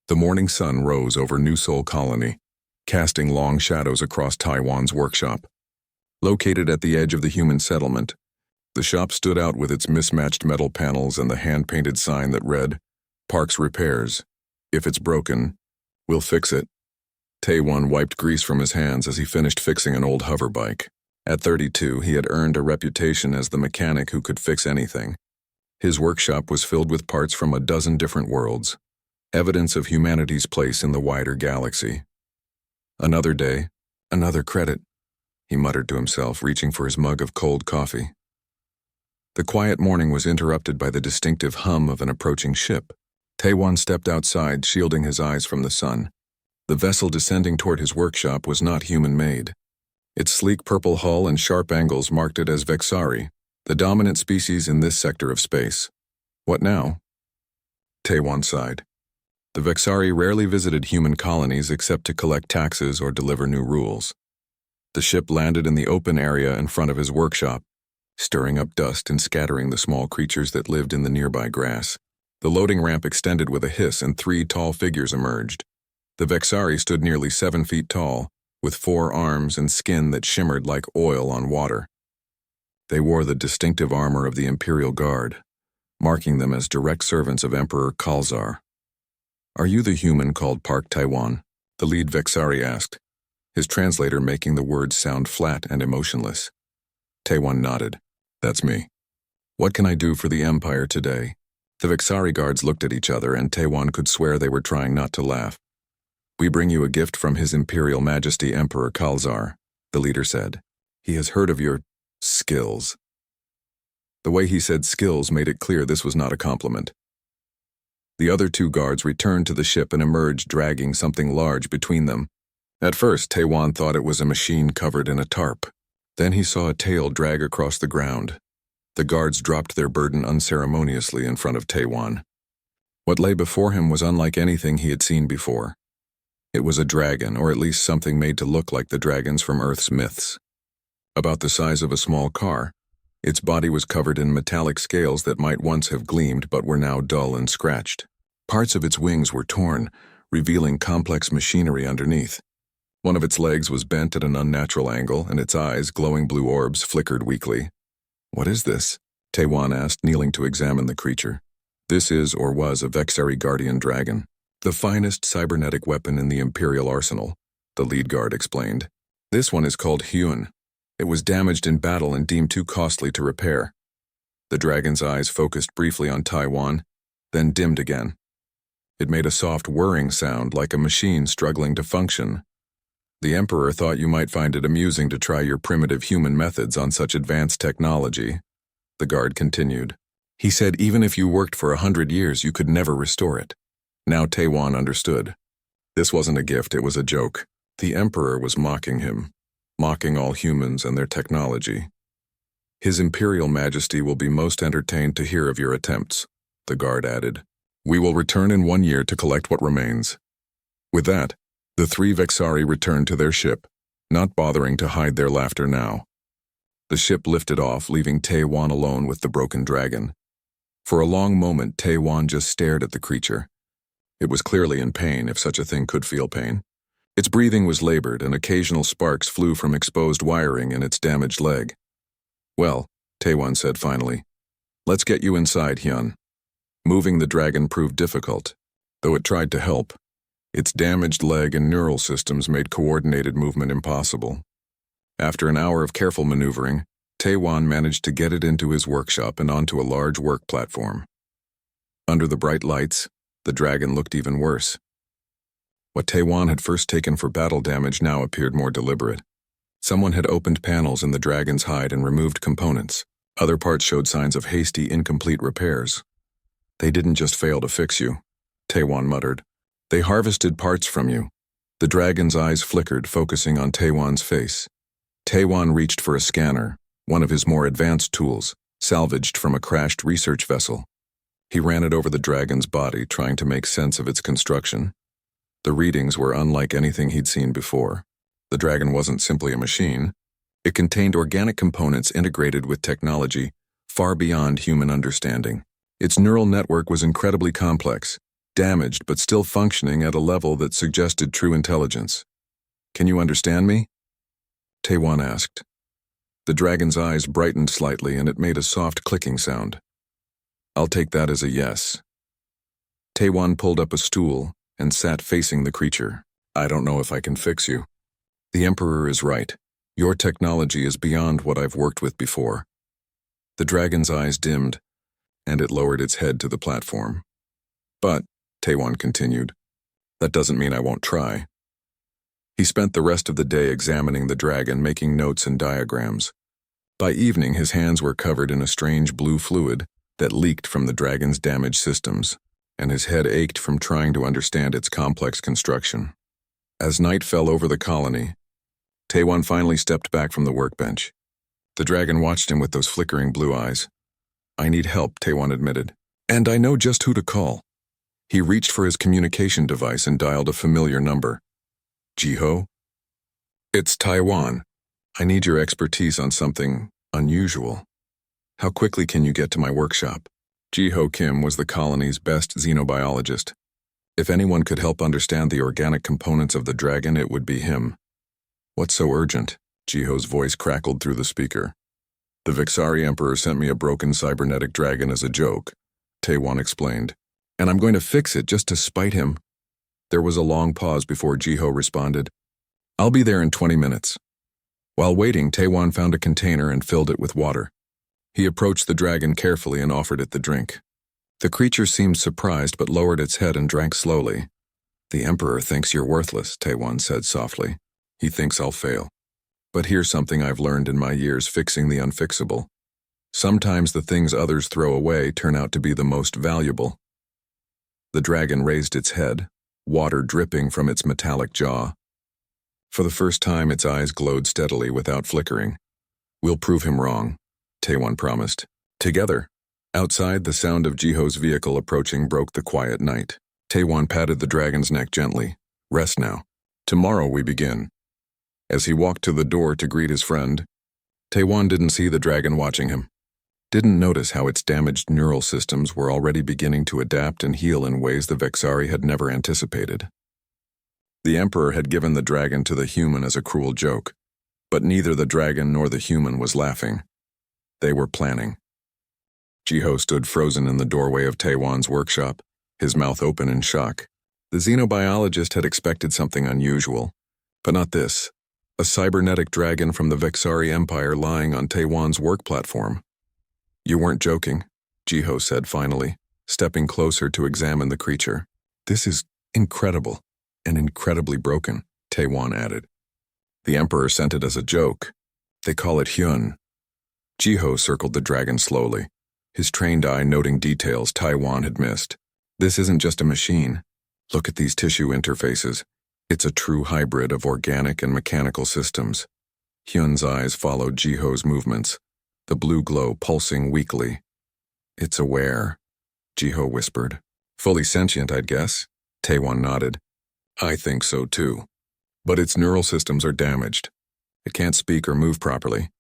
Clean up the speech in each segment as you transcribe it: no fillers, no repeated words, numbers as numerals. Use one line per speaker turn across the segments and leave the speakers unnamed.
The morning sun rose over New Seoul Colony, casting long shadows across Taiwan's workshop. Located at the edge of the human settlement, the shop stood out with its mismatched metal panels and the hand-painted sign that read, "Parks Repairs. If it's broken, we'll fix it." Taewon wiped grease from his hands as he finished fixing an old hover bike. At 32, he had earned a reputation as the mechanic who could fix anything. His workshop was filled with parts from a dozen different worlds, evidence of humanity's place in the wider galaxy. Another day, another credit, he muttered to himself, reaching for his mug of cold coffee. The quiet morning was interrupted by the distinctive hum of an approaching ship. Taewon stepped outside, shielding his eyes from the sun. The vessel descending toward his workshop was not human-made. Its sleek purple hull and sharp angles marked it as Vexari, the dominant species in this sector of space. What now? Taewon sighed. The Vexari rarely visited human colonies except to collect taxes or deliver new rules. The ship landed in the open area in front of his workshop, stirring up dust and scattering the small creatures that lived in the nearby grass. The loading ramp extended with a hiss and 3 tall figures emerged. The Vexari stood nearly 7 feet tall, with 4 arms and skin that shimmered like oil on water. They wore the distinctive armor of the Imperial Guard, marking them as direct servants of Emperor Khalzar. "Are you the human called Park Taewon?" the lead Vexari asked, his translator making the words sound flat and emotionless. Taewon nodded. "That's me. What can I do for the Empire today?" The Vexari guards looked at each other, and Taewon could swear they were trying not to laugh. "We bring you a gift from His Imperial Majesty Emperor Khalzar," the leader said. "He has heard of your skills." The way he said skills made it clear this was not a compliment. The other 2 guards returned to the ship and emerged dragging something large between them. At first, Taewon thought it was a machine covered in a tarp. Then he saw a tail drag across the ground. The guards dropped their burden unceremoniously in front of Taewon. What lay before him was unlike anything he had seen before. It was a dragon, or at least something made to look like the dragons from Earth's myths. About the size of a small car, its body was covered in metallic scales that might once have gleamed but were now dull and scratched. Parts of its wings were torn, revealing complex machinery underneath. One of its legs was bent at an unnatural angle, and its eyes, glowing blue orbs, flickered weakly. "What is this?" Taewon asked, kneeling to examine the creature. "This is or was a Vexari guardian dragon, the finest cybernetic weapon in the Imperial arsenal," the lead guard explained. "This one is called Hyun. It was damaged in battle and deemed too costly to repair." The dragon's eyes focused briefly on Taewon, then dimmed again. It made a soft whirring sound like a machine struggling to function. "The Emperor thought you might find it amusing to try your primitive human methods on such advanced technology," the guard continued. "He said even if you worked for 100 years, you could never restore it." Now Taewon understood. This wasn't a gift, it was a joke. The Emperor was mocking him, mocking all humans and their technology. "His Imperial Majesty will be most entertained to hear of your attempts," the guard added. "We will return in 1 year to collect what remains." With that, the 3 Vexari returned to their ship, not bothering to hide their laughter now. The ship lifted off, leaving Taewon alone with the broken dragon. For a long moment, Taewon just stared at the creature. It was clearly in pain, if such a thing could feel pain. Its breathing was labored, and occasional sparks flew from exposed wiring in its damaged leg. "Well," Taewon said finally, "let's get you inside, Hyun." Moving the dragon proved difficult, though it tried to help. Its damaged leg and neural systems made coordinated movement impossible. After an hour of careful maneuvering, Taewon managed to get it into his workshop and onto a large work platform. Under the bright lights, the dragon looked even worse. What Taewon had first taken for battle damage now appeared more deliberate. Someone had opened panels in the dragon's hide and removed components. Other parts showed signs of hasty, incomplete repairs. "They didn't just fail to fix you," Taewon muttered. "They harvested parts from you." The dragon's eyes flickered, focusing on Taewon's face. Taewon reached for a scanner, one of his more advanced tools, salvaged from a crashed research vessel. He ran it over the dragon's body, trying to make sense of its construction. The readings were unlike anything he'd seen before. The dragon wasn't simply a machine. It contained organic components integrated with technology far beyond human understanding. Its neural network was incredibly complex, damaged but still functioning at a level that suggested true intelligence. Can you understand me? Taewon asked. The dragon's eyes brightened slightly and it made a soft clicking sound. I'll take that as a yes. Taewon pulled up a stool and sat facing the creature. I don't know if I can fix you. The Emperor is right. Your technology is beyond what I've worked with before. The dragon's eyes dimmed, and it lowered its head to the platform. But, Taewon continued, that doesn't mean I won't try. He spent the rest of the day examining the dragon, making notes and diagrams. By evening, his hands were covered in a strange blue fluid that leaked from the dragon's damaged systems, and his head ached from trying to understand its complex construction. As night fell over the colony, Taewon finally stepped back from the workbench. The dragon watched him with those flickering blue eyes. I need help, Taewon admitted. And I know just who to call. He reached for his communication device and dialed a familiar number. Jiho? It's Taewon. I need your expertise on something unusual. How quickly can you get to my workshop? Jiho Kim was the colony's best xenobiologist. If anyone could help understand the organic components of the dragon, it would be him. What's so urgent? Jiho's voice crackled through the speaker. The Vixari Emperor sent me a broken cybernetic dragon as a joke, Taewon explained. And I'm going to fix it just to spite him. There was a long pause before Jiho responded. I'll be there in 20 minutes. While waiting, Taewon found a container and filled it with water. He approached the dragon carefully and offered it the drink. The creature seemed surprised but lowered its head and drank slowly. The Emperor thinks you're worthless, Taewon said softly. He thinks I'll fail. But here's something I've learned in my years fixing the unfixable. Sometimes the things others throw away turn out to be the most valuable. The dragon raised its head, water dripping from its metallic jaw. For the first time, its eyes glowed steadily without flickering. We'll prove him wrong, Taewon promised. Together. Outside, the sound of Jiho's vehicle approaching broke the quiet night. Taewon patted the dragon's neck gently. Rest now. Tomorrow we begin. As he walked to the door to greet his friend, Taewon didn't see the dragon watching him. Didn't notice how its damaged neural systems were already beginning to adapt and heal in ways the Vexari had never anticipated. The Emperor had given the dragon to the human as a cruel joke, but neither the dragon nor the human was laughing. They were planning. Jiho stood frozen in the doorway of Taewon's workshop, his mouth open in shock. The xenobiologist had expected something unusual, but not this. A cybernetic dragon from the Vexari Empire lying on Taewon's work platform. You weren't joking, Jiho said finally, stepping closer to examine the creature. This is incredible and incredibly broken, Taewon added. The Emperor sent it as a joke. They call it Hyun. Jiho circled the dragon slowly, his trained eye noting details Taewon had missed. This isn't just a machine. Look at these tissue interfaces. It's a true hybrid of organic and mechanical systems. Hyun's eyes followed Jiho's movements, the blue glow pulsing weakly. It's aware, Jiho whispered. Fully sentient, I'd guess. Taewon nodded. I think so too. But its neural systems are damaged. It can't speak or move properly.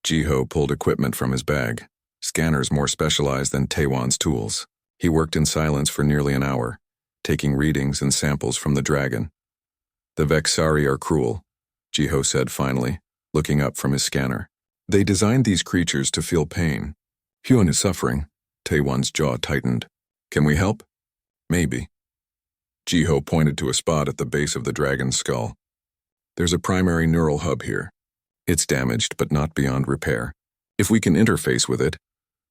Jiho pulled equipment from his bag, scanners more specialized than Taewon's tools. He worked in silence for nearly an hour, taking readings and samples from the dragon. The Vexari are cruel, Jiho said finally, looking up from his scanner. They designed these creatures to feel pain. Hyun is suffering. Taewon's jaw tightened. Can we help? Maybe. Jiho pointed to a spot at the base of the dragon's skull. There's a primary neural hub here. It's damaged, but not beyond repair. If we can interface with it,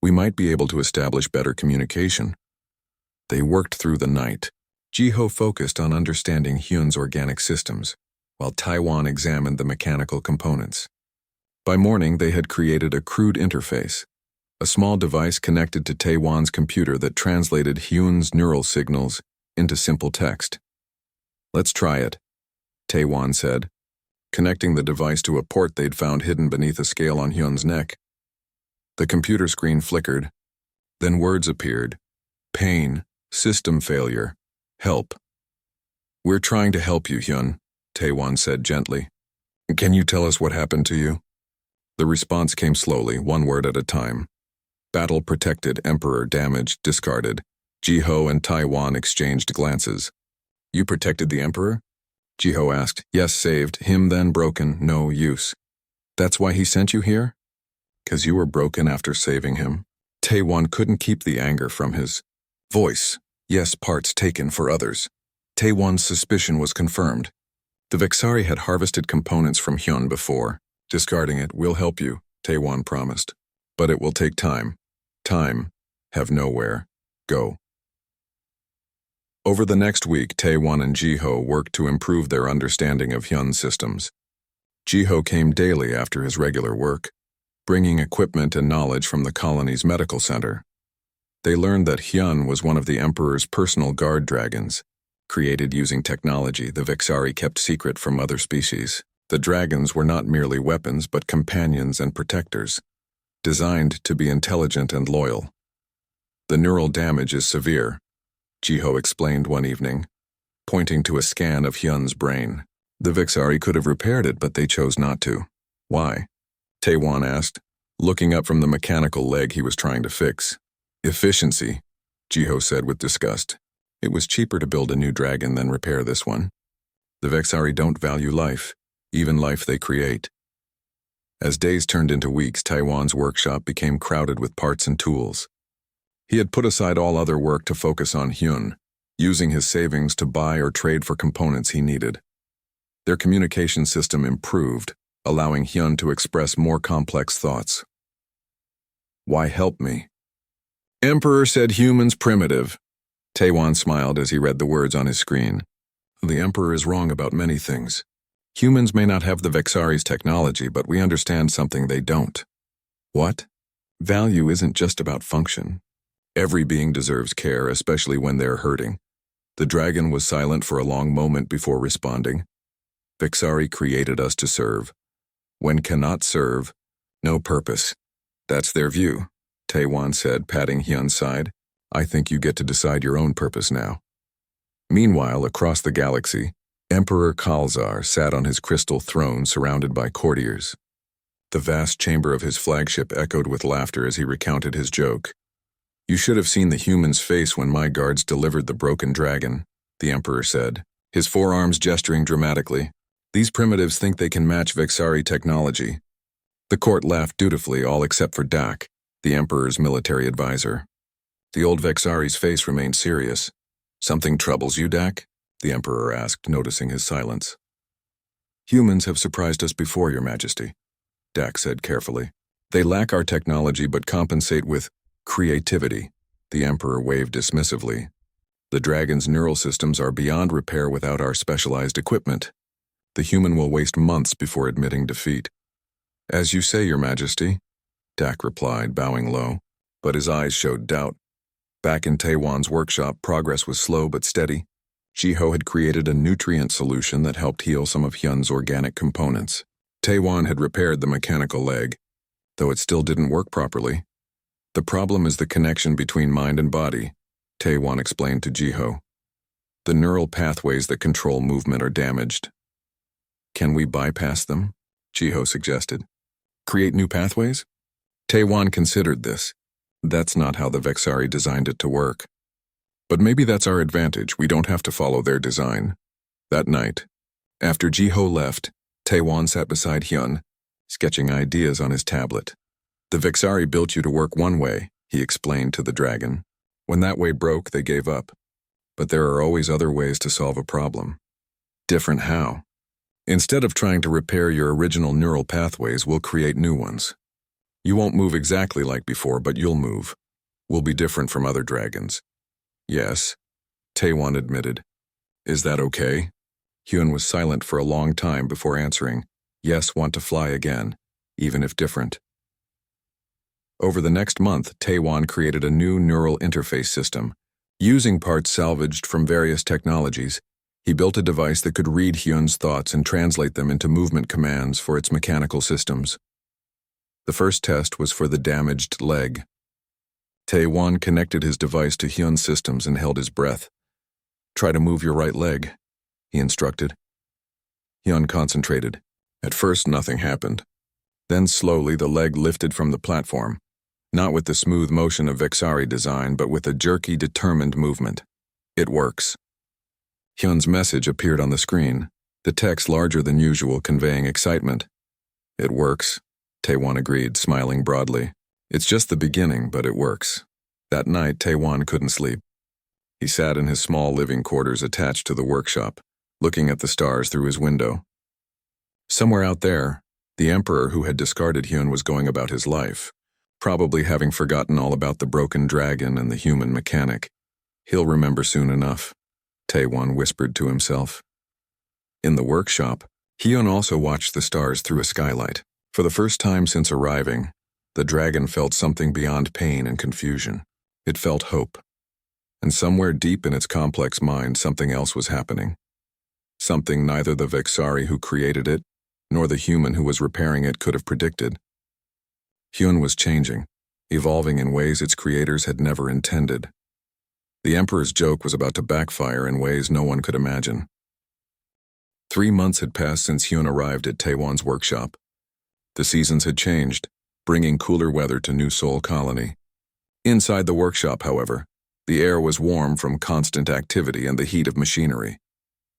we might be able to establish better communication. They worked through the night. Jiho focused on understanding Hyun's organic systems, while Taewon examined the mechanical components. By morning, they had created a crude interface, a small device connected to Taewon's computer that translated Hyun's neural signals into simple text. Let's try it, Taewon said, connecting the device to a port they'd found hidden beneath a scale on Hyun's neck. The computer screen flickered. Then words appeared. Pain, system failure, help. We're trying to help you, Hyun, Taewon said gently. Can you tell us what happened to you? The response came slowly, one word at a time. Battle protected, Emperor damaged, discarded. Jiho and Taiwan exchanged glances. You protected the Emperor? Jiho asked. Yes, saved. Him then broken, no use. That's why he sent you here? 'Cause you were broken after saving him. Taiwan couldn't keep the anger from his voice. Yes, parts taken for others. Taiwan's suspicion was confirmed. The Vexari had harvested components from Hyun before. Discarding it will help you, Taiwan promised. But it will take time. Time. Have nowhere. Go. Over the next week, Taiwan and Jiho worked to improve their understanding of Hyun's systems. Jiho came daily after his regular work, bringing equipment and knowledge from the colony's medical center. They learned that Hyun was one of the Emperor's personal guard dragons, created using technology the Vexari kept secret from other species. The dragons were not merely weapons but companions and protectors, designed to be intelligent and loyal. The neural damage is severe, Jiho explained one evening, pointing to a scan of Hyun's brain. The Vexari could have repaired it, but they chose not to. Why? Taiwan asked, looking up from the mechanical leg he was trying to fix. Efficiency, Jiho said with disgust. It was cheaper to build a new dragon than repair this one. The Vexari don't value life, even life they create. As days turned into weeks, Taiwan's workshop became crowded with parts and tools. He had put aside all other work to focus on Hyun, using his savings to buy or trade for components he needed. Their communication system improved, allowing Hyun to express more complex thoughts. Why help me? Emperor said humans primitive. Taiwan smiled as he read the words on his screen. The Emperor is wrong about many things. Humans may not have the Vexari's technology, but we understand something they don't. What? Value isn't just about function. Every being deserves care, especially when they're hurting. The dragon was silent for a long moment before responding. Vexari created us to serve. When cannot serve, no purpose. That's their view, Taiwan said, patting Hyun's side. I think you get to decide your own purpose now. Meanwhile, across the galaxy, Emperor Khalzar sat on his crystal throne surrounded by courtiers. The vast chamber of his flagship echoed with laughter as he recounted his joke. You should have seen the human's face when my guards delivered the broken dragon, the Emperor said, his forearms gesturing dramatically. These primitives think they can match Vexari technology. The court laughed dutifully, all except for Dak, the Emperor's military advisor. The old Vexari's face remained serious. Something troubles you, Dak? The Emperor asked, noticing his silence. Humans have surprised us before, Your Majesty, Dak said carefully. They lack our technology but compensate with creativity, the Emperor waved dismissively. The dragon's neural systems are beyond repair without our specialized equipment. The human will waste months before admitting defeat. As you say, Your Majesty, Dak replied, bowing low, but his eyes showed doubt. Back in Taiwan's workshop, progress was slow but steady. Jiho had created a nutrient solution that helped heal some of Hyun's organic components. Taiwan had repaired the mechanical leg, though it still didn't work properly. The problem is the connection between mind and body, Taiwan explained to Jiho. The neural pathways that control movement are damaged. Can we bypass them? Jiho suggested. Create new pathways? Taiwan considered this. That's not how the Vexari designed it to work. But maybe that's our advantage. We don't have to follow their design. That night, after Jiho left, Taiwan sat beside Hyun, sketching ideas on his tablet. The Vexari built you to work one way, he explained to the dragon. When that way broke, they gave up. But there are always other ways to solve a problem. Different how? Instead of trying to repair your original neural pathways, we'll create new ones. You won't move exactly like before, but you'll move. We'll be different from other dragons. Yes, Taiwan admitted. Is that okay? Hyun was silent for a long time before answering. Yes, want to fly again, even if different. Over the next month, Taiwan created a new neural interface system. Using parts salvaged from various technologies, he built a device that could read Hyun's thoughts and translate them into movement commands for its mechanical systems. The first test was for the damaged leg. Taiwan connected his device to Hyun's systems and held his breath. Try to move your right leg, he instructed. Hyun concentrated. At first, nothing happened. Then slowly the leg lifted from the platform. Not with the smooth motion of Vexari design, but with a jerky, determined movement. It works. Hyun's message appeared on the screen, the text larger than usual, conveying excitement. It works, Taewon agreed, smiling broadly. It's just the beginning, but it works. That night, Taewon couldn't sleep. He sat in his small living quarters attached to the workshop, looking at the stars through his window. Somewhere out there, the Emperor who had discarded Hyun was going about his life, probably having forgotten all about the broken dragon and the human mechanic. He'll remember soon enough, Taewon whispered to himself. In the workshop, Hyun also watched the stars through a skylight. For the first time since arriving, the dragon felt something beyond pain and confusion. It felt hope. And somewhere deep in its complex mind, something else was happening. Something neither the Vexari who created it, nor the human who was repairing it could have predicted. Hyun was changing, evolving in ways its creators had never intended. The Emperor's joke was about to backfire in ways no one could imagine. 3 months had passed since Hyun arrived at Taewon's workshop. The seasons had changed, bringing cooler weather to New Seoul Colony. Inside the workshop, however, the air was warm from constant activity and the heat of machinery.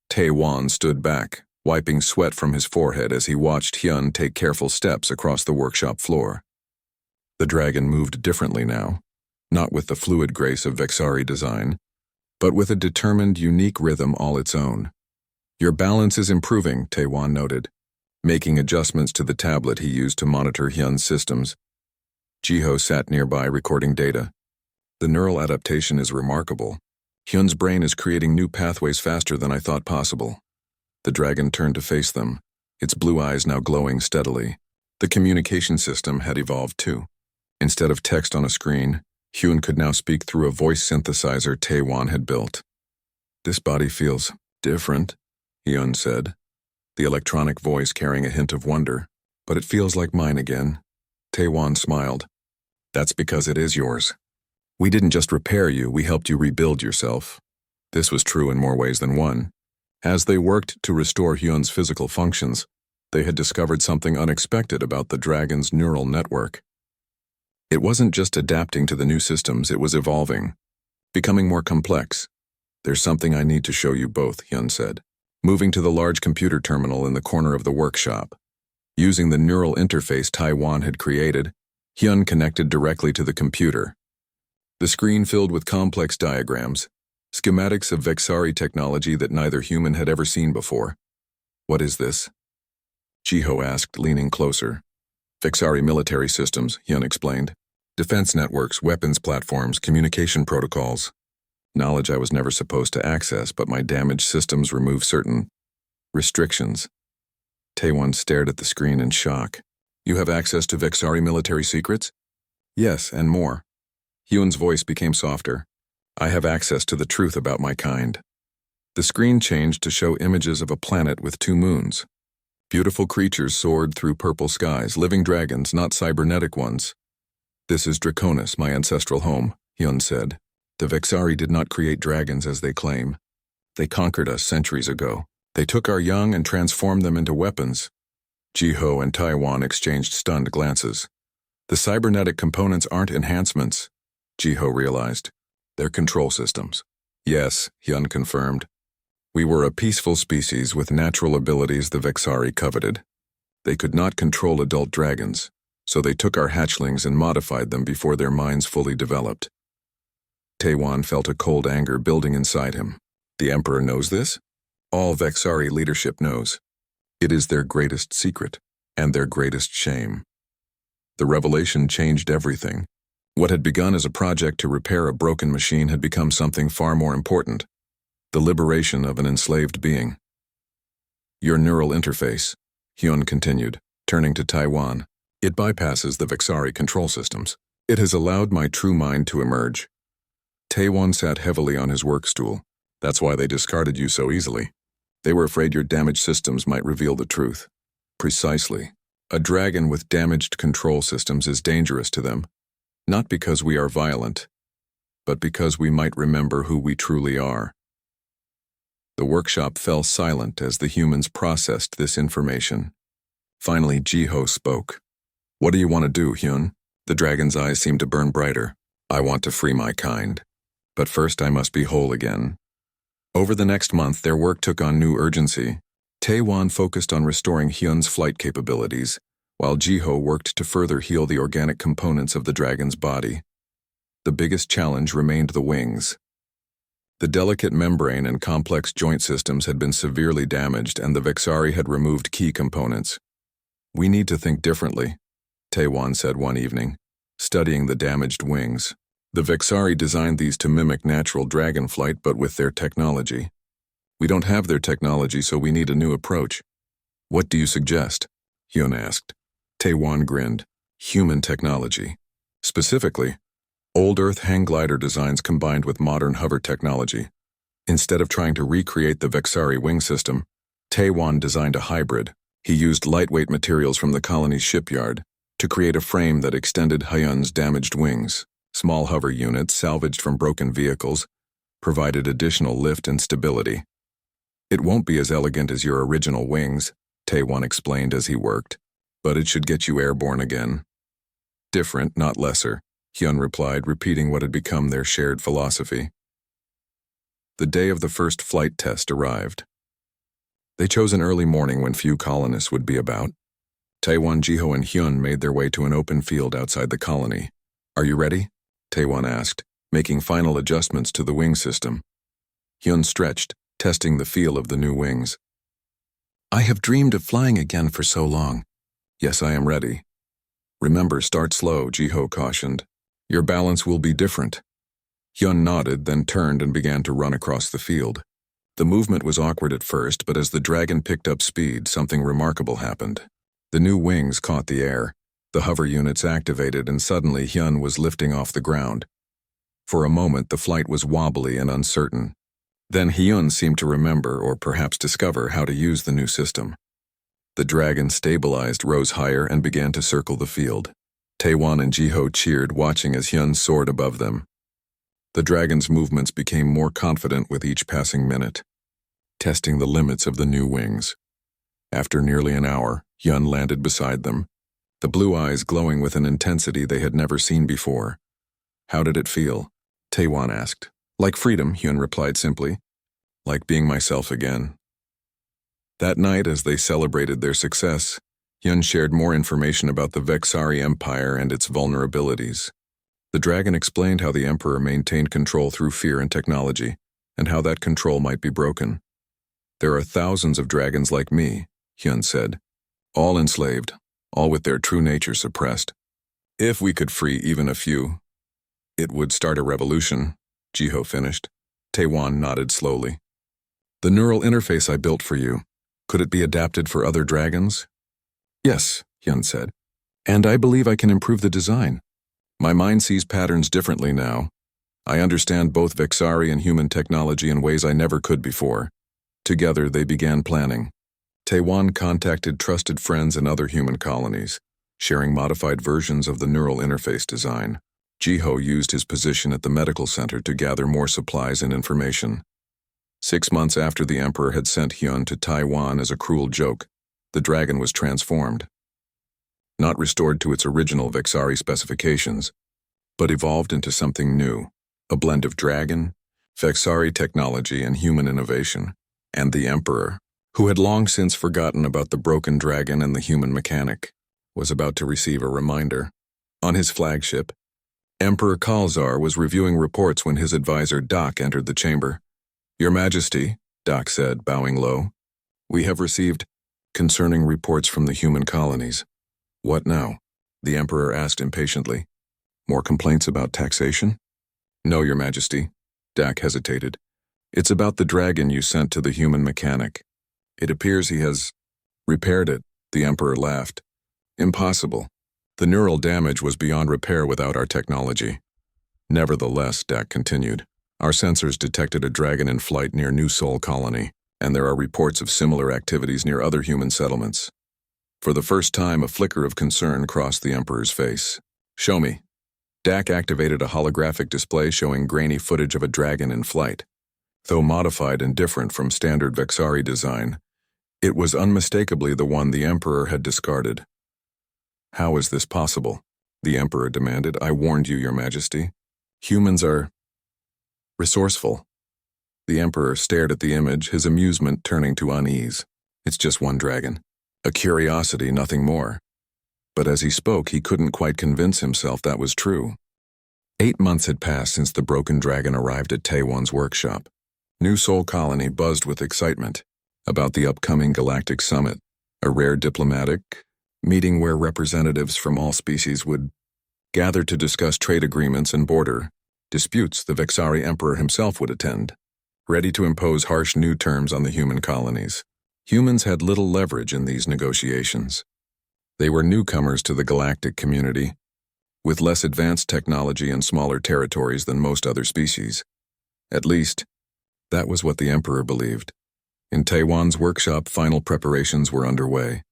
Taewon stood back, wiping sweat from his forehead as he watched Hyun take careful steps across the workshop floor. The dragon moved differently now, not with the fluid grace of Vexari design, but with a determined, unique rhythm all its own. Your balance is improving, Taewon noted, making adjustments to the tablet he used to monitor Hyun's systems. Jiho sat nearby recording data. The neural adaptation is remarkable. Hyun's brain is creating new pathways faster than I thought possible. The dragon turned to face them, its blue eyes now glowing steadily. The communication system had evolved too. Instead of text on a screen, Hyun could now speak through a voice synthesizer Taewon had built. This body feels different, Hyun said, the electronic voice carrying a hint of wonder. But it feels like mine again. Taewon smiled. That's because it is yours. We didn't just repair you, we helped you rebuild yourself. This was true in more ways than one. As they worked to restore Hyun's physical functions, they had discovered something unexpected about the dragon's neural network. It wasn't just adapting to the new systems, it was evolving, becoming more complex. There's something I need to show you both, Hyun said, moving to the large computer terminal in the corner of the workshop. Using the neural interface Taewon had created, Hyun connected directly to the computer. The screen filled with complex diagrams, schematics of Vexari technology that neither human had ever seen before. What is this? Jiho asked, leaning closer. Vexari military systems, Hyun explained. Defense networks, weapons platforms, communication protocols. Knowledge I was never supposed to access, but my damaged systems remove certain restrictions. Taewon stared at the screen in shock. You have access to Vexari military secrets? Yes, and more. Hyun's voice became softer. I have access to the truth about my kind. The screen changed to show images of a planet with 2 moons. Beautiful creatures soared through purple skies, living dragons, not cybernetic ones. This is Draconis, my ancestral home, Hyun said. The Vexari did not create dragons as they claim. They conquered us centuries ago. They took our young and transformed them into weapons. Jiho and Taewon exchanged stunned glances. The cybernetic components aren't enhancements, Jiho realized. They're control systems. Yes, Hyun confirmed. We were a peaceful species with natural abilities the Vexari coveted. They could not control adult dragons, so they took our hatchlings and modified them before their minds fully developed. Taewon felt a cold anger building inside him. The Emperor knows this? All Vexari leadership knows. It is their greatest secret, and their greatest shame. The revelation changed everything. What had begun as a project to repair a broken machine had become something far more important. The liberation of an enslaved being. Your neural interface, Hyun continued, turning to Taewon. It bypasses the Vexari control systems. It has allowed my true mind to emerge. Taewon sat heavily on his work stool. That's why they discarded you so easily. They were afraid your damaged systems might reveal the truth. Precisely. A dragon with damaged control systems is dangerous to them. Not because we are violent, but because we might remember who we truly are. The workshop fell silent as the humans processed this information. Finally, Jiho spoke. What do you want to do, Hyun? The dragon's eyes seemed to burn brighter. I want to free my kind. But first I must be whole again. Over the next month, their work took on new urgency. Tae-wan focused on restoring Hyun's flight capabilities, while Ji-ho worked to further heal the organic components of the dragon's body. The biggest challenge remained the wings. The delicate membrane and complex joint systems had been severely damaged, and the Vexari had removed key components. "We need to think differently," Tae-wan said one evening, studying the damaged wings. "The Vexari designed these to mimic natural dragon flight, but with their technology. We don't have their technology, so we need a new approach." "What do you suggest?" Hyun asked. Tae-wan grinned. "Human technology. Specifically, old Earth hang glider designs combined with modern hover technology. Instead of trying to recreate the Vexari wing system, Tae-wan designed a hybrid. He used lightweight materials from the colony's shipyard to create a frame that extended Hyun's damaged wings. Small hover units salvaged from broken vehicles provided additional lift and stability. "It won't be as elegant as your original wings," Tae-wan explained as he worked, "but it should get you airborne again." "Different, not lesser," Hyun replied, repeating what had become their shared philosophy. The day of the first flight test arrived. They chose an early morning when few colonists would be about. Tae-wan, Ji-ho, and Hyun made their way to an open field outside the colony. "Are you ready?" Tae-wan asked, making final adjustments to the wing system. Hyun stretched, testing the feel of the new wings. "I have dreamed of flying again for so long." "Yes, I am ready." "Remember, start slow," Ji-ho cautioned. "Your balance will be different." Hyun nodded, then turned and began to run across the field. The movement was awkward at first, but as the dragon picked up speed, something remarkable happened. The new wings caught the air. The hover units activated, and suddenly Hyun was lifting off the ground. For a moment, the flight was wobbly and uncertain. Then Hyun seemed to remember, or perhaps discover, how to use the new system. The dragon stabilized, rose higher, and began to circle the field. Tae-wan and Ji-ho cheered, watching as Hyun soared above them. The dragon's movements became more confident with each passing minute, testing the limits of the new wings. After nearly an hour, Hyun landed beside them, the blue eyes glowing with an intensity they had never seen before. "How did it feel?" Tae-wan asked. "Like freedom," Hyun replied simply. "Like being myself again." That night, as they celebrated their success, Hyun shared more information about the Vexari Empire and its vulnerabilities. The dragon explained how the Emperor maintained control through fear and technology, and how that control might be broken. "There are thousands of dragons like me," Hyun said, "all enslaved, all with their true nature suppressed. If we could free even a few, it would start a revolution," Ji-ho finished. Tae-wan nodded slowly. "The neural interface I built for you, could it be adapted for other dragons?" "Yes," Hyun said, "and I believe I can improve the design. My mind sees patterns differently now. I understand both Vexari and human technology in ways I never could before." Together, they began planning. Tae-wan contacted trusted friends in other human colonies, sharing modified versions of the neural interface design. Ji-ho used his position at the medical center to gather more supplies and information. 6 months after the Emperor had sent Hyun to Taiwan as a cruel joke, the dragon was transformed. Not restored to its original Vexari specifications, but evolved into something new, a blend of dragon, Vexari technology, and human innovation. And the Emperor, who had long since forgotten about the broken dragon and the human mechanic, was about to receive a reminder. On his flagship, Emperor Kalzar was reviewing reports when his advisor Doc entered the chamber. "Your Majesty," Doc said, bowing low, "we have received concerning reports from the human colonies." "What now?" the Emperor asked impatiently. "More complaints about taxation?" "No, Your Majesty." Doc hesitated. "It's about the dragon you sent to the human mechanic. It appears he has repaired it," the Emperor laughed. "Impossible. The neural damage was beyond repair without our technology." "Nevertheless," Dak continued, "our sensors detected a dragon in flight near New Sol Colony, and there are reports of similar activities near other human settlements." For the first time, a flicker of concern crossed the Emperor's face. "Show me." Dak activated a holographic display showing grainy footage of a dragon in flight. Though modified and different from standard Vexari design, it was unmistakably the one the Emperor had discarded. "How is this possible?" the Emperor demanded. I warned you, Your Majesty. Humans are resourceful. The Emperor stared at the image, his amusement turning to unease. It's just one dragon. A curiosity, nothing more. But as he spoke, he couldn't quite convince himself that was true. 8 months had passed since the broken dragon arrived at Taiwan's workshop. New Sol Colony buzzed with excitement about the upcoming Galactic Summit, a rare diplomatic meeting where representatives from all species would gather to discuss trade agreements and border disputes. The Vexari Emperor himself would attend, ready to impose harsh new terms on the human colonies. Humans had little leverage in these negotiations. They were newcomers to the galactic community, with less advanced technology and smaller territories than most other species. At least, that was what the Emperor believed. In Taiwan's workshop, final preparations were underway.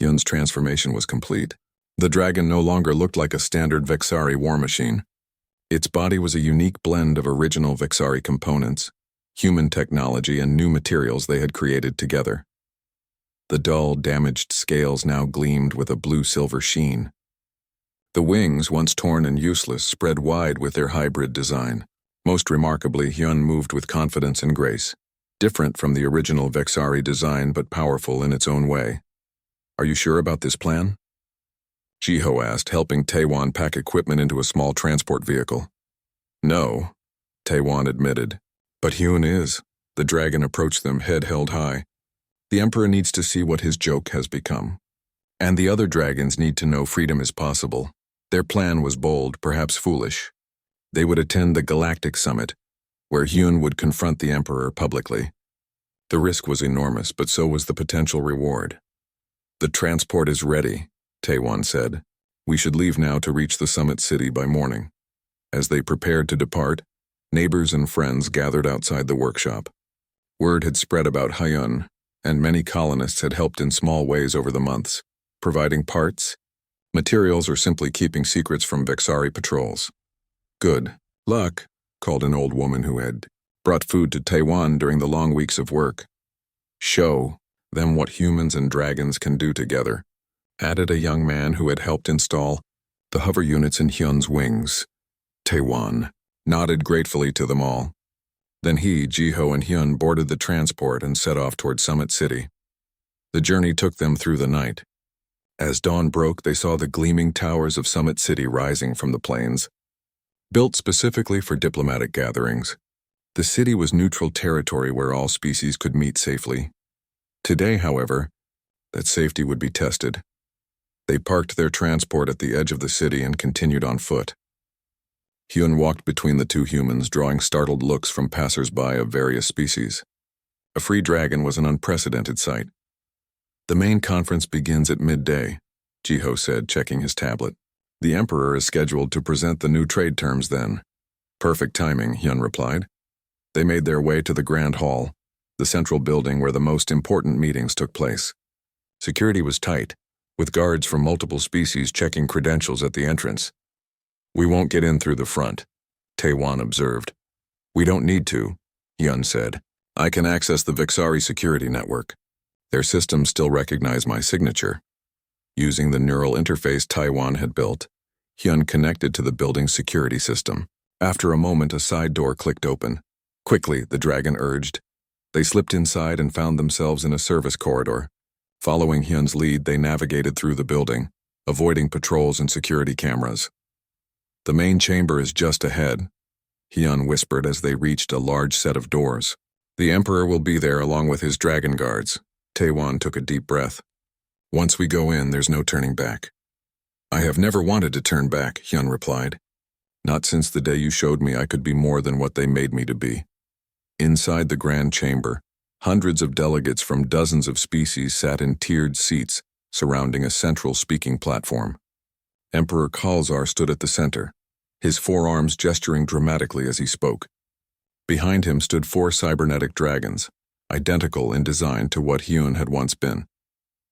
Yun's transformation was complete. The dragon no longer looked like a standard Vexari war machine. Its body was a unique blend of original Vexari components, human technology, and new materials they had created together. The dull, damaged scales now gleamed with a blue-silver sheen. The wings, once torn and useless, spread wide with their hybrid design. Most remarkably, Hyun moved with confidence and grace, different from the original Vexari design but powerful in its own way. Are you sure about this plan? Jiho asked, helping Taiwan pack equipment into a small transport vehicle. No, Taiwan admitted. But Hyun is. The dragon approached them, head held high. The Emperor needs to see what his joke has become. And the other dragons need to know freedom is possible. Their plan was bold, perhaps foolish. They would attend the Galactic Summit, where Hyun would confront the Emperor publicly. The risk was enormous, but so was the potential reward. The transport is ready, Taiwan said. We should leave now to reach the summit city by morning. As they prepared to depart, neighbors and friends gathered outside the workshop. Word had spread about Hyun, and many colonists had helped in small ways over the months, providing parts, materials, or simply keeping secrets from Vexari patrols. Good luck, called an old woman who had brought food to Taiwan during the long weeks of work. Show them what humans and dragons can do together, added a young man who had helped install the hover units in Hyun's wings. Taiwan nodded gratefully to them all. Then he, Jiho, and Hyun boarded the transport and set off toward Summit City. The journey took them through the night. As dawn broke, they saw the gleaming towers of Summit City rising from the plains. Built specifically for diplomatic gatherings, the city was neutral territory where all species could meet safely. Today, however, that safety would be tested. They parked their transport at the edge of the city and continued on foot. Hyun walked between the two humans, drawing startled looks from passers-by of various species. A free dragon was an unprecedented sight. The main conference begins at midday, Jiho said, checking his tablet. The Emperor is scheduled to present the new trade terms then. Perfect timing, Hyun replied. They made their way to the Grand Hall, the central building where the most important meetings took place. Security was tight, with guards from multiple species checking credentials at the entrance. We won't get in through the front, Taiwan observed. We don't need to, Hyun said. I can access the Vexari security network. Their systems still recognize my signature. Using the neural interface Taiwan had built, Hyun connected to the building's security system. After a moment, a side door clicked open. Quickly, the dragon urged. They slipped inside and found themselves in a service corridor. Following Hyun's lead, they navigated through the building, avoiding patrols and security cameras. The main chamber is just ahead, Hyun whispered as they reached a large set of doors. The Emperor will be there along with his dragon guards. Taiwan took a deep breath. Once we go in, there's no turning back. I have never wanted to turn back, Hyun replied. Not since the day you showed me I could be more than what they made me to be. Inside the grand chamber, hundreds of delegates from dozens of species sat in tiered seats surrounding a central speaking platform. Emperor Khalzar stood at the center, his forearms gesturing dramatically as he spoke. Behind him stood 4 cybernetic dragons, identical in design to what Hyun had once been.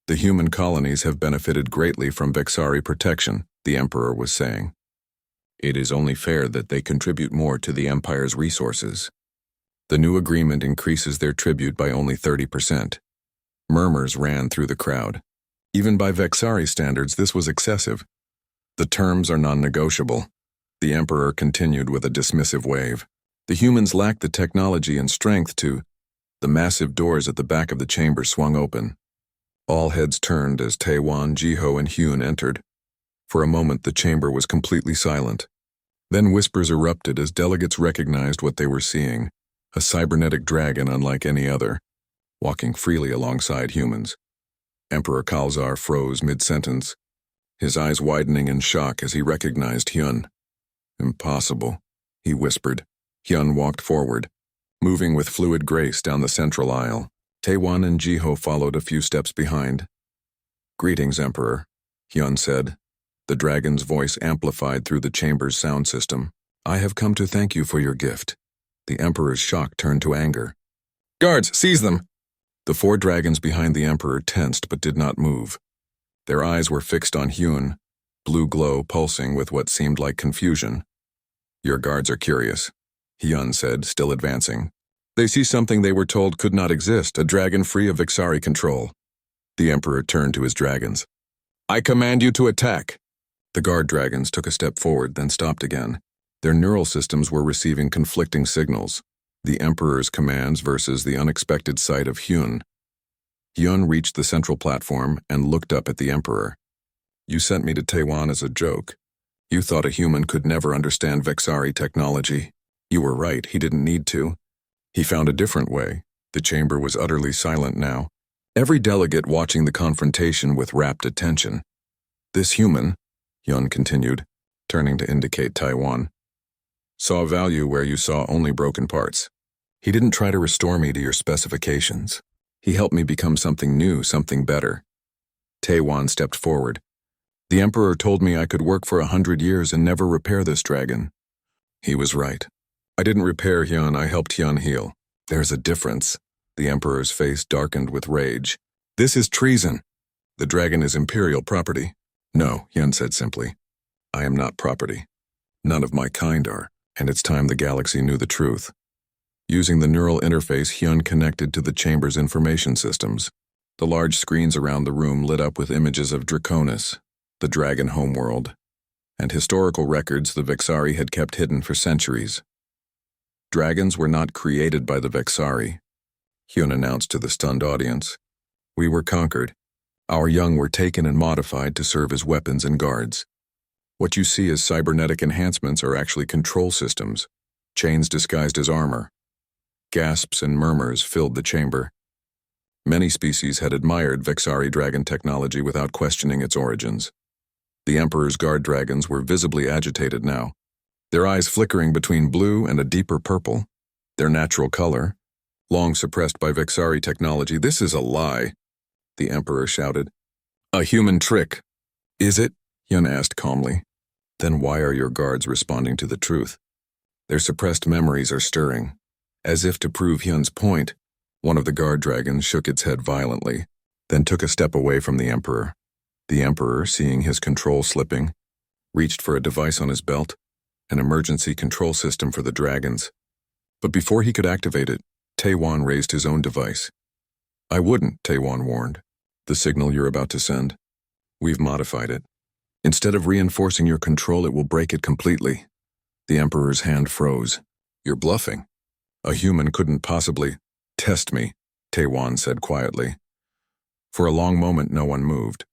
The human colonies have benefited greatly from Vexari protection, the Emperor was saying. It is only fair that they contribute more to the Empire's resources. The new agreement increases their tribute by only 30%. Murmurs ran through the crowd. Even by Vexari standards, this was excessive. The terms are non-negotiable. The Emperor continued with a dismissive wave. The humans lacked the technology and strength to. The massive doors at the back of the chamber swung open. All heads turned as Taewon, Jiho, and Hyun entered. For a moment, the chamber was completely silent. Then whispers erupted as delegates recognized what they were seeing, a cybernetic dragon unlike any other, walking freely alongside humans. Emperor Khalzar froze mid-sentence, his eyes widening in shock as he recognized Hyun. "Impossible," he whispered. Hyun walked forward, moving with fluid grace down the central aisle. Taewon and Jiho followed a few steps behind. "Greetings, Emperor," Hyun said, the dragon's voice amplified through the chamber's sound system. "I have come to thank you for your gift." The Emperor's shock turned to anger. "Guards, seize them!" The 4 dragons behind the Emperor tensed but did not move. Their eyes were fixed on Hyun, blue glow pulsing with what seemed like confusion. "Your guards are curious," Hyun said, still advancing. "They see something they were told could not exist, a dragon free of Vexari control." The Emperor turned to his dragons. "I command you to attack." The guard dragons took a step forward, then stopped again. Their neural systems were receiving conflicting signals, the Emperor's commands versus the unexpected sight of Hyun. Hyun reached the central platform and looked up at the Emperor. "You sent me to Taewon as a joke. You thought a human could never understand Vexari technology. You were right, he didn't need to. He found a different way." The chamber was utterly silent now, every delegate watching the confrontation with rapt attention. "This human," Hyun continued, turning to indicate Taewon, "saw value where you saw only broken parts. He didn't try to restore me to your specifications. He helped me become something new, something better." Taewon stepped forward. "The Emperor told me I could work for 100 years and never repair this dragon." He was right. "I didn't repair Hyun, I helped Hyun heal." "There's a difference." The Emperor's face darkened with rage. "This is treason. The dragon is imperial property." "No," Hyun said simply. "I am not property. None of my kind are, and it's time the galaxy knew the truth." Using the neural interface, Hyun connected to the chamber's information systems. The large screens around the room lit up with images of Draconis, the dragon homeworld, and historical records the Vexari had kept hidden for centuries. "Dragons were not created by the Vexari," Hyun announced to the stunned audience. "We were conquered. Our young were taken and modified to serve as weapons and guards. What you see as cybernetic enhancements are actually control systems, chains disguised as armor." Gasps and murmurs filled the chamber. Many species had admired Vexari dragon technology without questioning its origins. The Emperor's guard dragons were visibly agitated now, their eyes flickering between blue and a deeper purple, their natural color, long suppressed by Vexari technology. "This is a lie," the Emperor shouted. "A human trick." "Is it?" Hyun asked calmly. "Then why are your guards responding to the truth? Their suppressed memories are stirring." As if to prove Hyun's point, one of the guard dragons shook its head violently, then took a step away from the Emperor. The Emperor, seeing his control slipping, reached for a device on his belt, an emergency control system for the dragons. But before he could activate it, Taewon raised his own device. "I wouldn't," Taewon warned. "The signal you're about to send. We've modified it. Instead of reinforcing your control, it will break it completely." The Emperor's hand froze. "You're bluffing. A human couldn't possibly." "Test me," Taewon said quietly. For a long moment, no one moved.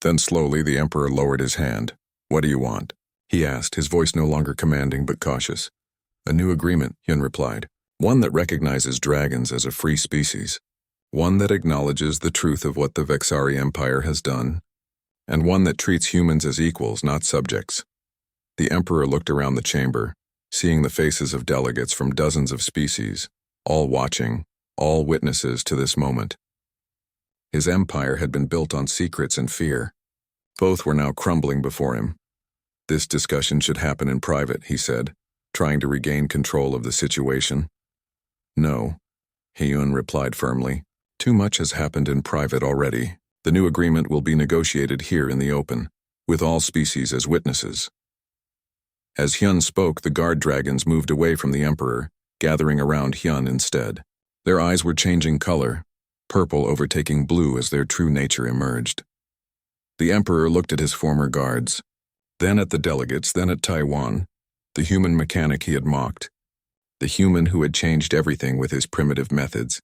Then slowly, the Emperor lowered his hand. "What do you want?" he asked, his voice no longer commanding but cautious. "A new agreement," Hyun replied. "One that recognizes dragons as a free species. One that acknowledges the truth of what the Vexari Empire has done. And one that treats humans as equals, not subjects." The Emperor looked around the chamber, seeing the faces of delegates from dozens of species, all watching, all witnesses to this moment. His empire had been built on secrets and fear. Both were now crumbling before him. "This discussion should happen in private," he said, trying to regain control of the situation. "No," Hyun replied firmly. "Too much has happened in private already. The new agreement will be negotiated here in the open, with all species as witnesses." As Hyun spoke, the guard dragons moved away from the Emperor, gathering around Hyun instead. Their eyes were changing color, purple overtaking blue as their true nature emerged. The Emperor looked at his former guards. Then at the delegates, then at Taiwan, the human mechanic he had mocked, the human who had changed everything with his primitive methods.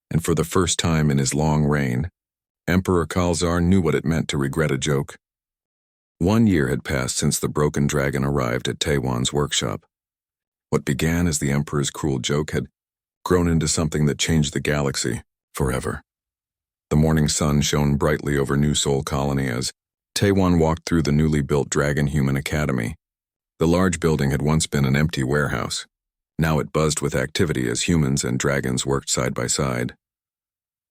And for the first time in his long reign, Emperor Khalzar knew what it meant to regret a joke. 1 year had passed since the broken dragon arrived at Taiwan's workshop. What began as the Emperor's cruel joke had grown into something that changed the galaxy forever. The morning sun shone brightly over New Seoul Colony as Taiwan walked through the newly built Dragon Human Academy. The large building had once been an empty warehouse. Now it buzzed with activity as humans and dragons worked side by side.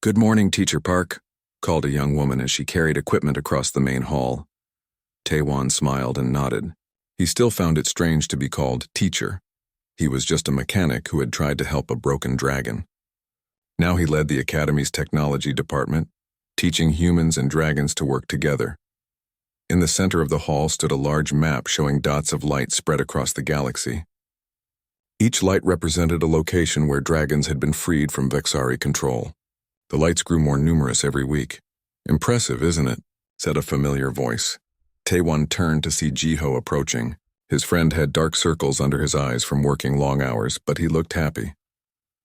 "Good morning, Teacher Park," called a young woman as she carried equipment across the main hall. Taiwan smiled and nodded. He still found it strange to be called teacher. He was just a mechanic who had tried to help a broken dragon. Now he led the Academy's technology department, teaching humans and dragons to work together. In the center of the hall stood a large map showing dots of light spread across the galaxy. Each light represented a location where dragons had been freed from Vexari control. The lights grew more numerous every week. "Impressive, isn't it?" said a familiar voice. Taiwan turned to see Jiho approaching. His friend had dark circles under his eyes from working long hours, but he looked happy.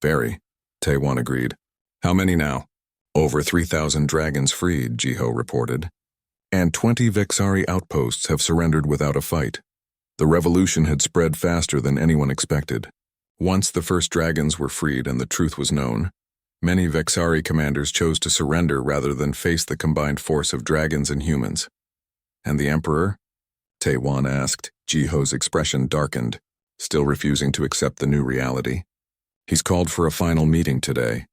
"Very," Taiwan agreed. "How many now?" "Over 3,000 dragons freed," Jiho reported. "And 20 Vexari outposts have surrendered without a fight." The revolution had spread faster than anyone expected. Once the first dragons were freed and the truth was known, many Vexari commanders chose to surrender rather than face the combined force of dragons and humans. "And the Emperor?" Taiwan asked. Jiho's expression darkened, still refusing to accept the new reality. "He's called for a final meeting today."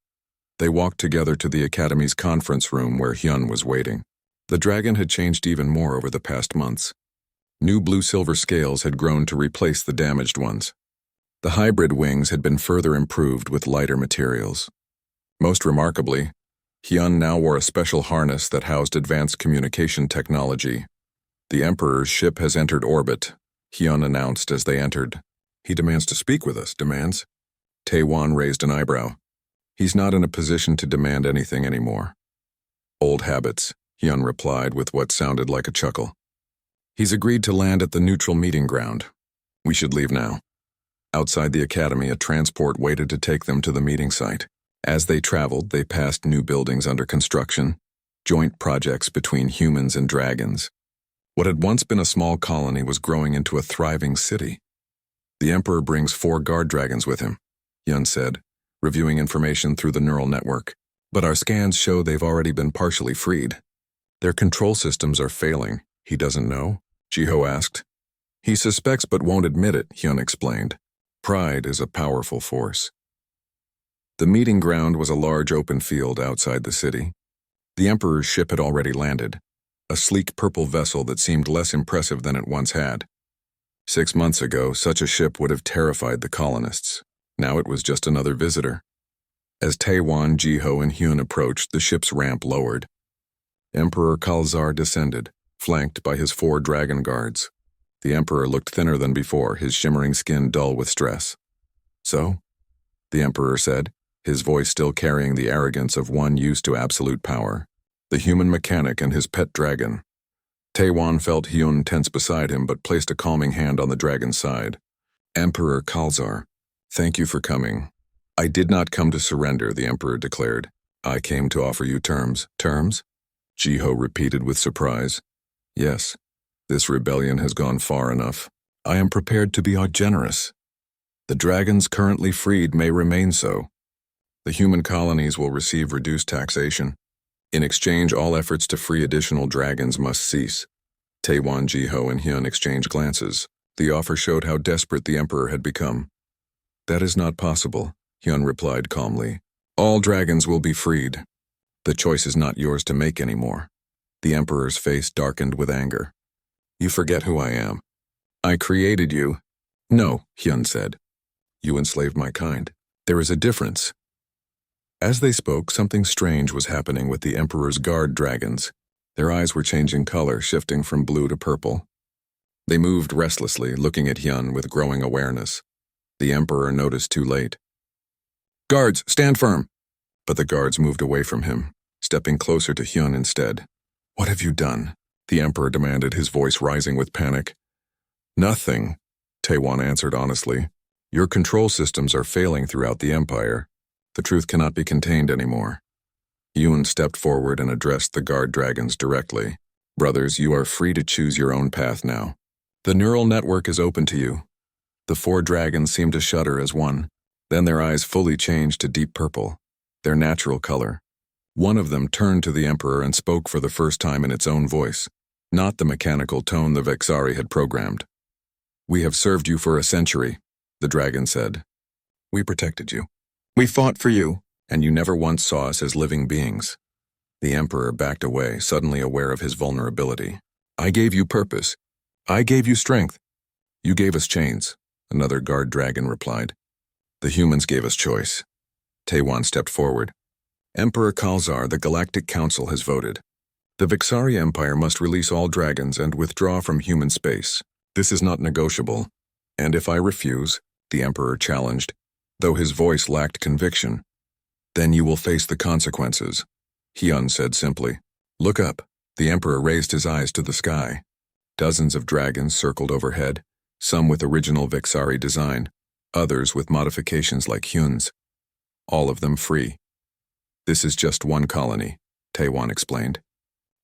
They walked together to the Academy's conference room where Hyun was waiting. The dragon had changed even more over the past months. New blue-silver scales had grown to replace the damaged ones. The hybrid wings had been further improved with lighter materials. Most remarkably, Hyun now wore a special harness that housed advanced communication technology. "The Emperor's ship has entered orbit," Hyun announced as they entered. "He demands to speak with us." "Demands?" Taiwan raised an eyebrow. "He's not in a position to demand anything anymore." "Old habits," Hyun replied with what sounded like a chuckle. "He's agreed to land at the neutral meeting ground. We should leave now." Outside the academy, a transport waited to take them to the meeting site. As they traveled, they passed new buildings under construction, joint projects between humans and dragons. What had once been a small colony was growing into a thriving city. "The Emperor brings 4 guard dragons with him," Hyun said, reviewing information through the neural network. "But our scans show they've already been partially freed. Their control systems are failing." "He doesn't know?" Jiho asked. "He suspects but won't admit it," Hyun explained. "Pride is a powerful force." The meeting ground was a large open field outside the city. The Emperor's ship had already landed, a sleek purple vessel that seemed less impressive than it once had. 6 months ago, such a ship would have terrified the colonists. Now it was just another visitor. As Taiwan, Jiho, and Hyun approached, the ship's ramp lowered. Emperor Khalzar descended, flanked by his 4 dragon guards. The Emperor looked thinner than before, his shimmering skin dull with stress. "So?" the Emperor said, his voice still carrying the arrogance of one used to absolute power. "The human mechanic and his pet dragon." Taiwan felt Hyun tense beside him but placed a calming hand on the dragon's side. "Emperor Khalzar, thank you for coming." "I did not come to surrender," the Emperor declared. "I came to offer you terms." "Terms?" Jiho repeated with surprise. "Yes, this rebellion has gone far enough. I am prepared to be generous. The dragons currently freed may remain so. The human colonies will receive reduced taxation. In exchange, all efforts to free additional dragons must cease." Taiwan, Jiho, and Hyun exchanged glances. The offer showed how desperate the Emperor had become. "That is not possible," Hyun replied calmly. "All dragons will be freed. The choice is not yours to make anymore." The Emperor's face darkened with anger. "You forget who I am. I created you." "No," Hyun said. "You enslaved my kind. There is a difference." As they spoke, something strange was happening with the Emperor's guard dragons. Their eyes were changing color, shifting from blue to purple. They moved restlessly, looking at Hyun with growing awareness. The Emperor noticed too late. "Guards, stand firm!" But the guards moved away from him, stepping closer to Hyun instead. "What have you done?" the Emperor demanded, his voice rising with panic. Nothing, Taewon answered honestly. Your control systems are failing throughout the Empire. The truth cannot be contained anymore. Yoon stepped forward and addressed the guard dragons directly. Brothers, you are free to choose your own path now. The neural network is open to you. The 4 dragons seemed to shudder as one. Then their eyes fully changed to deep purple, their natural color. One of them turned to the Emperor and spoke for the first time in its own voice, not the mechanical tone the Vexari had programmed. We have served you for a century, the dragon said. We protected you. We fought for you, and you never once saw us as living beings. The Emperor backed away, suddenly aware of his vulnerability. I gave you purpose. I gave you strength. You gave us chains, another guard dragon replied. The humans gave us choice. Taewon stepped forward. Emperor Khalzar, the Galactic Council has voted. The Vexari Empire must release all dragons and withdraw from human space. This is not negotiable. And if I refuse, the Emperor challenged, though his voice lacked conviction, then you will face the consequences, Hyun said simply. Look up. The Emperor raised his eyes to the sky. Dozens of dragons circled overhead, some with original Vexari design, others with modifications like Hyun's. All of them free. This is just one colony, Taewon explained.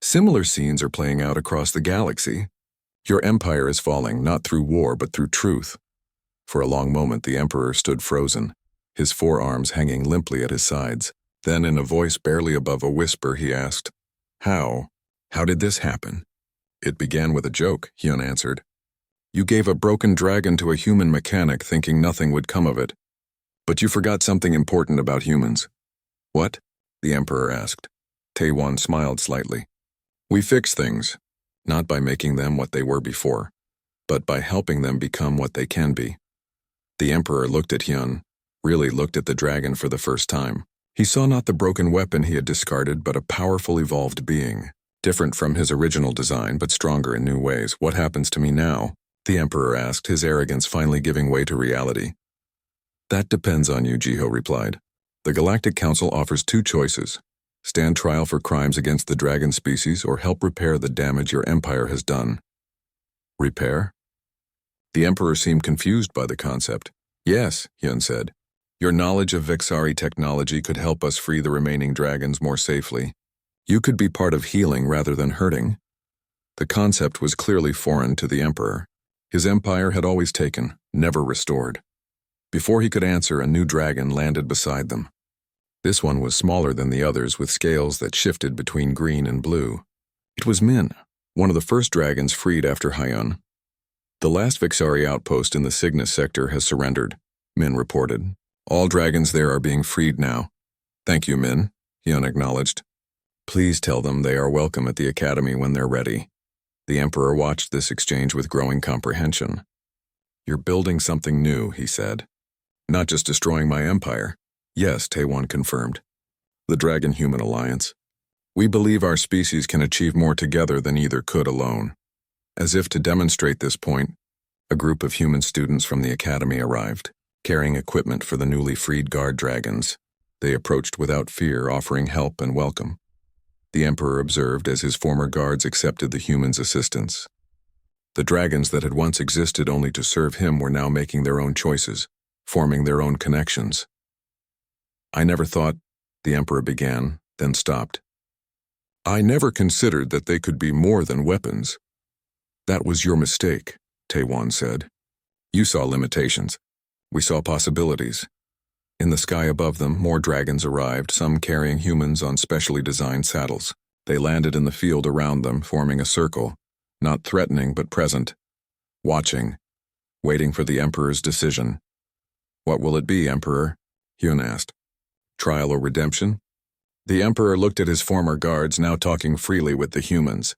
Similar scenes are playing out across the galaxy. Your empire is falling, not through war, but through truth. For a long moment, the Emperor stood frozen, his forearms hanging limply at his sides. Then, in a voice barely above a whisper, he asked, How? How did this happen? It began with a joke, Hyun answered. You gave a broken dragon to a human mechanic thinking nothing would come of it. But you forgot something important about humans. What? The Emperor asked. Taewon smiled slightly. We fix things, not by making them what they were before, but by helping them become what they can be. The Emperor looked at Hyun, really looked at the dragon for the first time. He saw not the broken weapon he had discarded, but a powerful evolved being, different from his original design, but stronger in new ways. What happens to me now? The Emperor asked, his arrogance finally giving way to reality. That depends on you, Jiho replied. The Galactic Council offers 2 choices. Stand trial for crimes against the dragon species or help repair the damage your empire has done. Repair? The Emperor seemed confused by the concept. Yes, Hyun said. Your knowledge of Vexari technology could help us free the remaining dragons more safely. You could be part of healing rather than hurting. The concept was clearly foreign to the Emperor. His empire had always taken, never restored. Before he could answer, a new dragon landed beside them. This one was smaller than the others, with scales that shifted between green and blue. It was Min, one of the first dragons freed after Hyun. The last Vexari outpost in the Cygnus sector has surrendered, Min reported. All dragons there are being freed now. Thank you, Min, Hyun acknowledged. Please tell them they are welcome at the academy when they're ready. The Emperor watched this exchange with growing comprehension. You're building something new, he said. Not just destroying my empire. Yes, Taewon confirmed. The Dragon-Human Alliance. We believe our species can achieve more together than either could alone. As if to demonstrate this point, a group of human students from the academy arrived, carrying equipment for the newly freed guard dragons. They approached without fear, offering help and welcome. The Emperor observed as his former guards accepted the humans' assistance. The dragons that had once existed only to serve him were now making their own choices, forming their own connections. I never thought, the Emperor began, then stopped. I never considered that they could be more than weapons. That was your mistake, Taewon said. You saw limitations. We saw possibilities. In the sky above them, more dragons arrived, some carrying humans on specially designed saddles. They landed in the field around them, forming a circle, not threatening but present, watching, waiting for the Emperor's decision. What will it be, Emperor? Hyun asked. Trial or redemption? The Emperor looked at his former guards, now talking freely with the humans.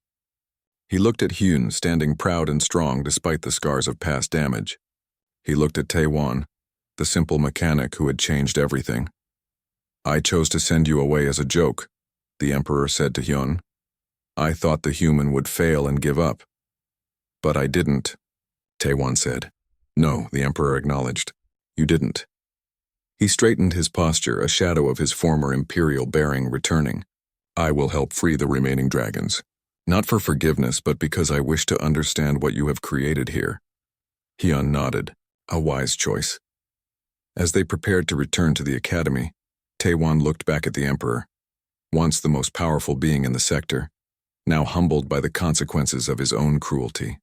He looked at Hyun, standing proud and strong despite the scars of past damage. He looked at Taewon, the simple mechanic who had changed everything. I chose to send you away as a joke, the Emperor said to Hyun. I thought the human would fail and give up. But I didn't, Taewon said. No, the Emperor acknowledged. You didn't. He straightened his posture, a shadow of his former imperial bearing returning. I will help free the remaining dragons. Not for forgiveness, but because I wish to understand what you have created here. Hyun nodded, a wise choice. As they prepared to return to the academy, Taewon looked back at the Emperor, once the most powerful being in the sector, now humbled by the consequences of his own cruelty.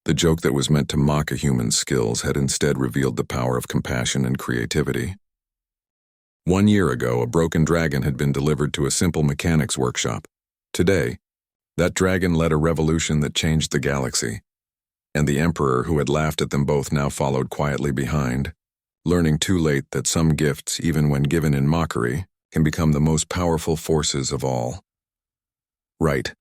The joke that was meant to mock a human's skills had instead revealed the power of compassion and creativity. 1 year ago, a broken dragon had been delivered to a simple mechanics workshop. Today, that dragon led a revolution that changed the galaxy, and the Emperor, who had laughed at them both, now followed quietly behind, learning too late that some gifts, even when given in mockery, can become the most powerful forces of all. Right,